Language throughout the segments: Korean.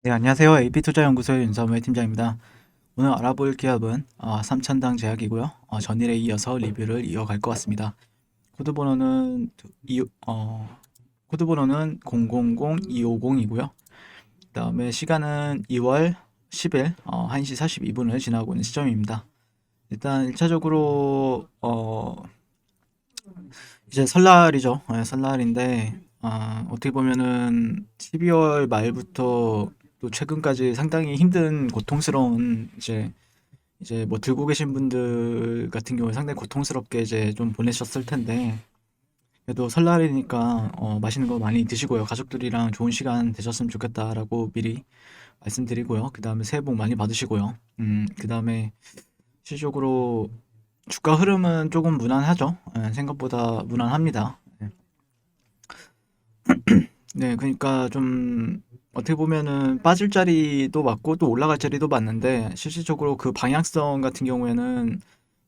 네, 안녕하세요. AP투자연구소의 윤선회 팀장입니다. 오늘 알아볼 기업은 삼천당 제약이고요. 전일에 이어서 리뷰를 이어갈 것 같습니다. 코드 번호는 코드 번호는 000250이고요. 그다음에 시간은 2월 10일 1시 42분을 지나고 있는 시점입니다. 일단 1차적으로 이제 설날이죠. 설날인데 어떻게 보면은 12월 말부터 또 최근까지 상당히 힘든 고통스러운 이제 뭐 들고 계신 분들 같은 경우에 상당히 고통스럽게 이제 좀 보내셨을 텐데 그래도 설날이니까 맛있는 거 많이 드시고요. 가족들이랑 좋은 시간 되셨으면 좋겠다라고 미리 말씀드리고요. 그 다음에 새해 복 많이 받으시고요. 그 다음에 실질적으로 주가 흐름은 조금 무난하죠. 생각보다 무난합니다. 네, 그러니까 좀 어떻게 보면은 빠질 자리도 맞고 또 올라갈 자리도 맞는데 실질적으로 그 방향성 같은 경우에는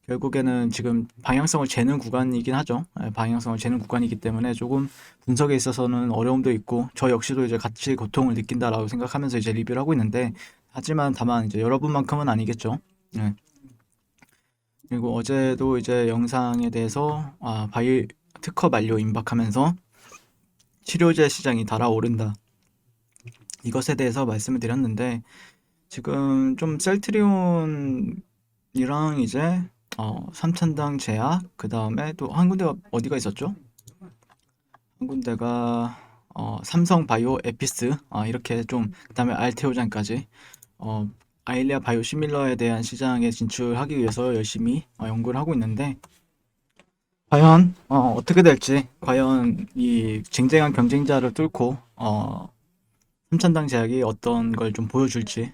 결국에는 지금 방향성을 재는 구간이긴 하죠. 방향성을 재는 구간이기 때문에 조금 분석에 있어서는 어려움도 있고 저 역시도 이제 같이 고통을 느낀다라고 생각하면서 이제 리뷰를 하고 있는데 하지만 다만 이제 여러분만큼은 아니겠죠. 네. 그리고 어제도 이제 영상에 대해서 특허 만료 임박하면서 치료제 시장이 달아오른다. 이것에 대해서 말씀을 드렸는데 지금 좀 셀트리온이랑 이제 삼천당 제약 그 다음에 또 한 군데가 어디가 있었죠? 한 군데가 삼성 바이오 에피스 이렇게 좀 그다음에 알테오젠까지 어, 아일리아 바이오 시밀러에 대한 시장에 진출하기 위해서 열심히 연구를 하고 있는데 과연 어떻게 될지 과연 이 쟁쟁한 경쟁자를 뚫고 삼천당 제약이 어떤 걸 좀 보여줄지.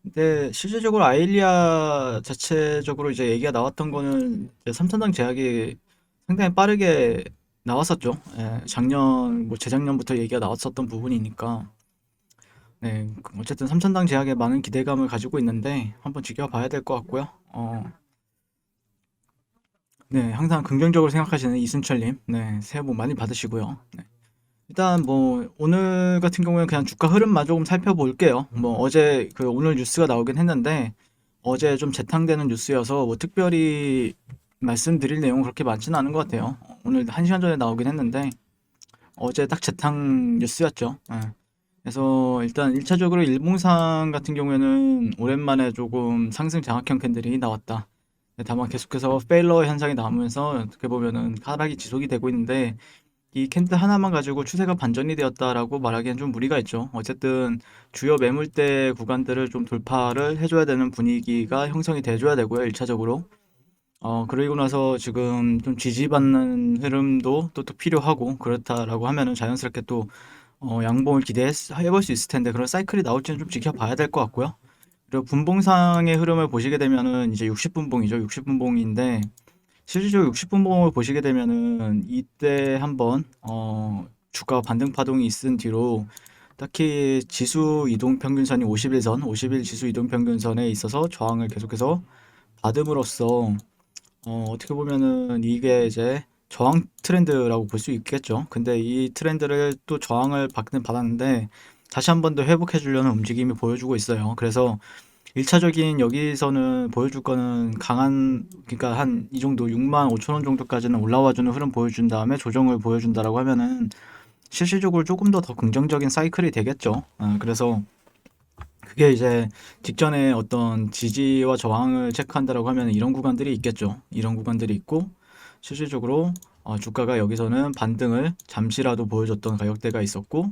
근데 실질적으로 아일리아 자체적으로 이제 얘기가 나왔던 거는 이제 삼천당 제약이 상당히 빠르게 나왔었죠. 작년 뭐 재작년부터 얘기가 나왔었던 부분이니까. 네, 어쨌든 삼천당 제약에 많은 기대감을 가지고 있는데 한번 지켜봐야 될 것 같고요. 네, 항상 긍정적으로 생각하시는 이순철님, 네, 새해 복 많이 받으시고요. 네. 일단 뭐 오늘 같은 경우에 그냥 주가 흐름만 조금 살펴볼게요. 뭐 어제 그 오늘 뉴스가 나오긴 했는데 어제 좀 재탕되는 뉴스여서 뭐 특별히 말씀드릴 내용은 그렇게 많지는 않은 것 같아요. 오늘 1시간 전에 나오긴 했는데 어제 딱 재탕 뉴스였죠. 그래서 일단 1차적으로 일봉상 같은 경우에는 오랜만에 조금 상승 장악형 캔들이 나왔다. 다만 계속해서 페일러 현상이 나오면서 어떻게 보면은 하락이 지속이 되고 있는데 이 캔들 하나만 가지고 추세가 반전이 되었다라고 말하기엔 좀 무리가 있죠. 어쨌든 주요 매물대 구간들을 좀 돌파를 해줘야 되는 분위기가 형성이 돼줘야 되고요, 1차적으로. 그리고 나서 지금 좀 지지받는 흐름도 또 필요하고, 그렇다라고 하면은 자연스럽게 또, 양봉을 기대해볼 수 있을 텐데, 그런 사이클이 나올지는 좀 지켜봐야 될 것 같고요. 그리고 분봉상의 흐름을 보시게 되면은 이제 60분봉이죠. 60분봉인데, 실질적으로 60분봉을 보시게 되면은 이때 한번 주가 반등 파동이 있은 뒤로 딱히 지수 이동 평균선이 50일선, 50일 지수 이동 평균선에 있어서 저항을 계속해서 받음으로써 어떻게 보면은 이게 이제 저항 트렌드라고 볼 수 있겠죠. 근데 이 트렌드를 또 저항을 받았는데 다시 한번 더 회복해 주려는 움직임이 보여주고 있어요. 그래서 1차적인 여기서는 보여줄 거는 강한, 그러니까 한 이 정도 6만 5천 원 정도까지는 올라와주는 흐름 보여준 다음에 조정을 보여준다라고 하면은 실질적으로 조금 더 긍정적인 사이클이 되겠죠. 그래서 그게 이제 직전에 어떤 지지와 저항을 체크한다라고 하면 이런 구간들이 있겠죠. 이런 구간들이 있고 실질적으로 주가가 여기서는 반등을 잠시라도 보여줬던 가격대가 있었고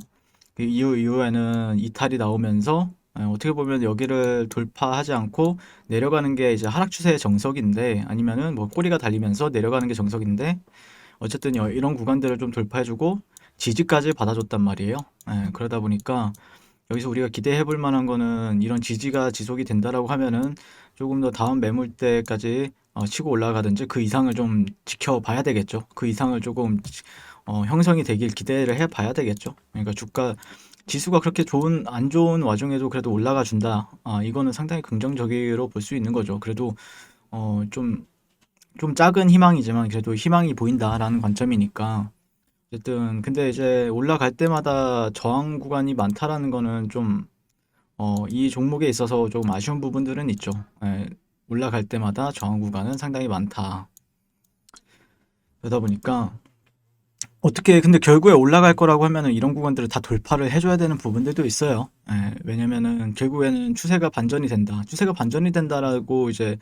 그 이후에는 이탈이 나오면서 어떻게 보면 여기를 돌파하지 않고 내려가는 게 이제 하락 추세의 정석인데 아니면은 뭐 꼬리가 달리면서 내려가는 게 정석인데 어쨌든 이런 구간들을 좀 돌파해주고 지지까지 받아줬단 말이에요. 그러다 보니까 여기서 우리가 기대해 볼 만한 거는 이런 지지가 지속이 된다라고 하면은 조금 더 다음 매물대까지 치고 올라가든지 그 이상을 좀 지켜봐야 되겠죠. 그 이상을 조금 형성이 되길 기대를 해 봐야 되겠죠. 그러니까 주가 지수가 그렇게 안 좋은 와중에도 그래도 올라가 준다. 이거는 상당히 긍정적으로 볼 수 있는 거죠. 그래도 좀 작은 희망이지만 그래도 희망이 보인다라는 관점이니까 어쨌든 근데 이제 올라갈 때마다 저항 구간이 많다라는 거는 좀 이 종목에 있어서 조금 아쉬운 부분들은 있죠. 올라갈 때마다 저항 구간은 상당히 많다. 그러다 보니까 어떻게 근데 결국에 올라갈 거라고 하면은 이런 구간들을 다 돌파를 해줘야 되는 부분들도 있어요. 왜냐면은 결국에는 추세가 반전이 된다. 추세가 반전이 된다라고 이제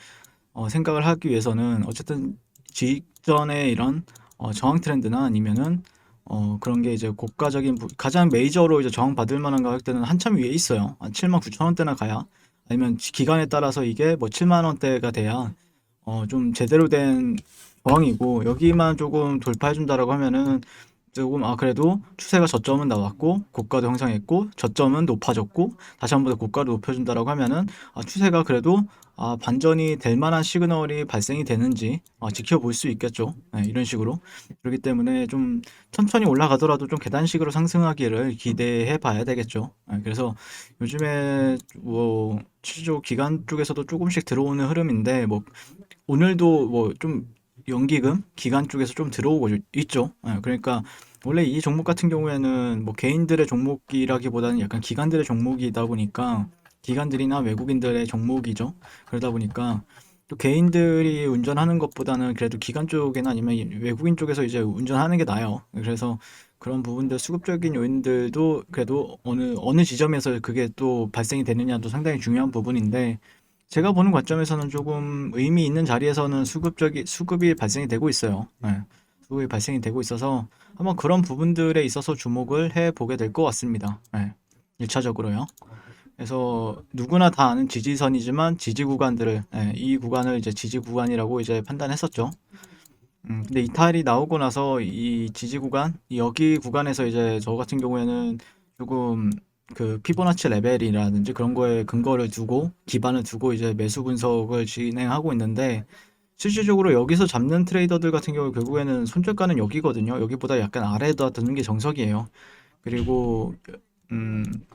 생각을 하기 위해서는 어쨌든 직전에 이런 저항 트렌드나 아니면은 그런 게 이제 고가적인 가장 메이저로 이제 저항 받을 만한 가격대는 한참 위에 있어요. 한 79,000원대나 가야 아니면 기간에 따라서 이게 뭐 7만 원대가 돼야 좀 제대로 된 저항이고 여기만 조금 돌파해 준다라고 하면은 조금 그래도 추세가 저점은 나왔고 고가도 형성했고 저점은 높아졌고 다시 한 번 더 고가를 높여준다라고 하면은 추세가 그래도 반전이 될 만한 시그널이 발생이 되는지 지켜볼 수 있겠죠. 이런 식으로 그렇기 때문에 좀 천천히 올라가더라도 좀 계단식으로 상승하기를 기대해 봐야 되겠죠. 그래서 요즘에 뭐 실제로 기관 쪽에서도 조금씩 들어오는 흐름인데 뭐 오늘도 뭐 좀 연기금 기관 쪽에서 좀 들어오고 있죠. 그러니까 원래 이 종목 같은 경우에는 뭐 개인들의 종목이라기보다는 약간 기관들의 종목이다 보니까 기관들이나 외국인들의 종목이죠. 그러다 보니까 또 개인들이 운전하는 것보다는 그래도 기관 쪽이나 아니면 외국인 쪽에서 이제 운전하는 게 나아요. 그래서 그런 부분들 수급적인 요인들도 그래도 어느 지점에서 그게 또 발생이 되느냐도 상당히 중요한 부분인데 제가 보는 관점에서는 조금 의미 있는 자리에서는 수급이 발생이 되고 있어요. 수급이 발생이 되고 있어서 한번 그런 부분들에 있어서 주목을 해 보게 될 것 같습니다. 1차적으로요. 그래서 누구나 다 아는 지지선이지만 지지 구간들을 이 구간을 이제 지지 구간이라고 이제 판단했었죠. 근데 이탈이 나오고 나서 이 지지 구간 여기 구간에서 이제 저 같은 경우에는 조금 그 피보나치 레벨이라든지 그런 거에 근거를 두고 기반을 두고 이제 매수 분석을 진행하고 있는데 실질적으로 여기서 잡는 트레이더들 같은 경우 결국에는 손절가는 여기거든요. 여기보다 약간 아래에다 두는 게 정석이에요. 그리고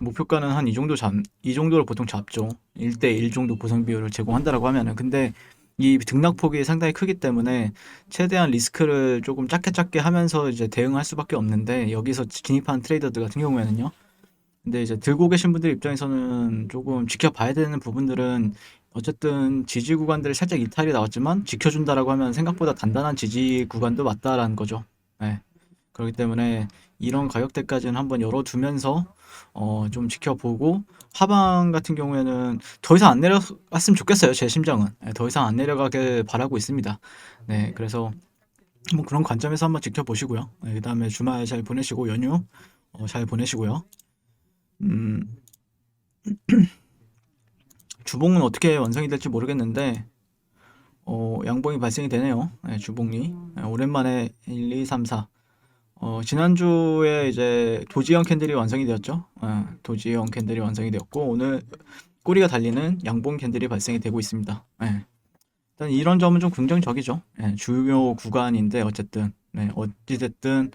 목표가는 한 이 정도를 보통 잡죠. 1대1 정도 보상 비율을 제공한다라고 하면은 근데 이 등락폭이 상당히 크기 때문에 최대한 리스크를 조금 작게 하면서 이제 대응할 수밖에 없는데 여기서 진입한 트레이더들 같은 경우에는요. 근데 이제 들고 계신 분들 입장에서는 조금 지켜봐야 되는 부분들은 어쨌든 지지 구간들 살짝 이탈이 나왔지만 지켜준다라고 하면 생각보다 단단한 지지 구간도 맞다라는 거죠. 네. 그렇기 때문에 이런 가격대까지는 한번 열어두면서 좀 지켜보고 하방 같은 경우에는 더 이상 안 내려갔으면 좋겠어요. 제 심정은 더 이상 안 내려가길 바라고 있습니다. 네, 그래서 뭐 그런 관점에서 한번 지켜보시고요. 그다음에 주말 잘 보내시고 연휴 잘 보내시고요. 음, 주봉은 어떻게 완성이 될지 모르겠는데 양봉이 발생이 되네요. 주봉이 오랜만에 1, 2, 3, 4 지난주에 이제 도지형 캔들이 완성이 되었죠. 도지형 캔들이 완성이 되었고 오늘 꼬리가 달리는 양봉 캔들이 발생이 되고 있습니다. 일단 이런 점은 좀 긍정적이죠. 중요 구간인데 어쨌든 어찌됐든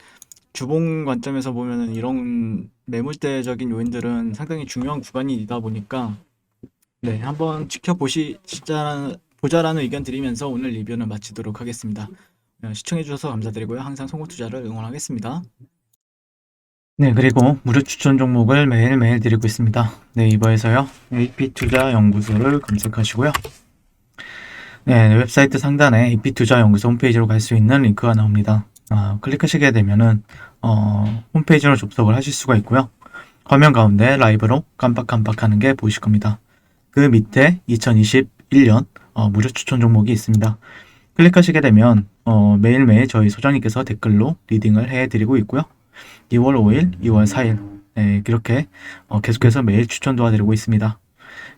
주봉 관점에서 보면은 이런 매물대적인 요인들은 상당히 중요한 구간이다 보니까 한번 보자라는 의견 드리면서 오늘 리뷰는 마치도록 하겠습니다. 시청해주셔서 감사드리고요. 항상 송호투자를 응원하겠습니다. 네, 그리고 무료 추천 종목을 매일매일 드리고 있습니다. 네이버에서요. AP투자연구소를 검색하시고요. 네, 웹사이트 상단에 AP투자연구소 홈페이지로 갈 수 있는 링크가 나옵니다. 클릭하시게 되면은 홈페이지로 접속을 하실 수가 있고요. 화면 가운데 라이브로 깜빡깜빡하는 게 보이실 겁니다. 그 밑에 2021년 무료 추천 종목이 있습니다. 클릭하시게 되면 매일매일 저희 소장님께서 댓글로 리딩을 해드리고 있고요. 2월 5일, 2월 4일 이렇게 계속해서 매일 추천 도와드리고 있습니다.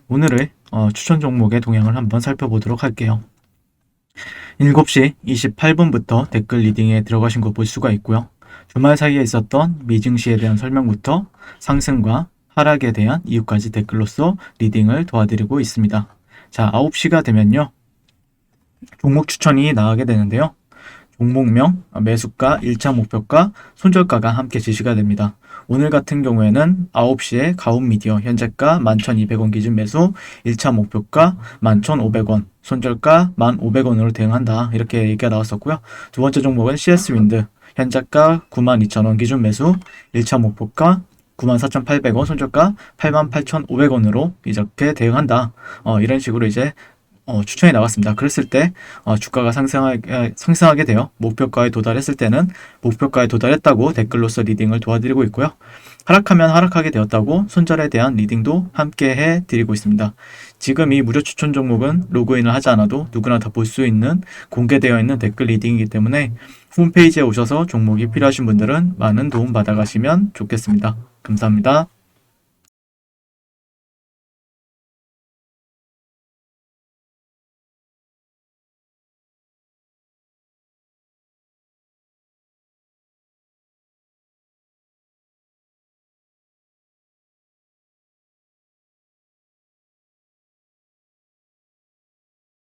오늘의 추천 종목의 동향을 한번 살펴보도록 할게요. 7시 28분부터 댓글 리딩에 들어가신 거 볼 수가 있고요. 주말 사이에 있었던 미증시에 대한 설명부터 상승과 하락에 대한 이유까지 댓글로서 리딩을 도와드리고 있습니다. 자, 9시가 되면요. 종목 추천이 나가게 되는데요. 종목명, 매수가, 1차 목표가, 손절가가 함께 지시가 됩니다. 오늘 같은 경우에는 9시에 가온미디어 현재가 11,200원 기준 매수, 1차 목표가 11,500원, 손절가 1,500원으로 대응한다. 이렇게 얘기가 나왔었고요. 두 번째 종목은 CS윈드 현재가 92,000원 기준 매수, 1차 목표가 94,800원, 손절가 88,500원으로 이렇게 대응한다. 이런 식으로 이제 추천이 나왔습니다. 그랬을 때 주가가 상승하게 되어 목표가에 도달했을 때는 목표가에 도달했다고 댓글로서 리딩을 도와드리고 있고요. 하락하면 하락하게 되었다고 손절에 대한 리딩도 함께 해드리고 있습니다. 지금 이 무료 추천 종목은 로그인을 하지 않아도 누구나 다 볼 수 있는 공개되어 있는 댓글 리딩이기 때문에 홈페이지에 오셔서 종목이 필요하신 분들은 많은 도움 받아가시면 좋겠습니다. 감사합니다.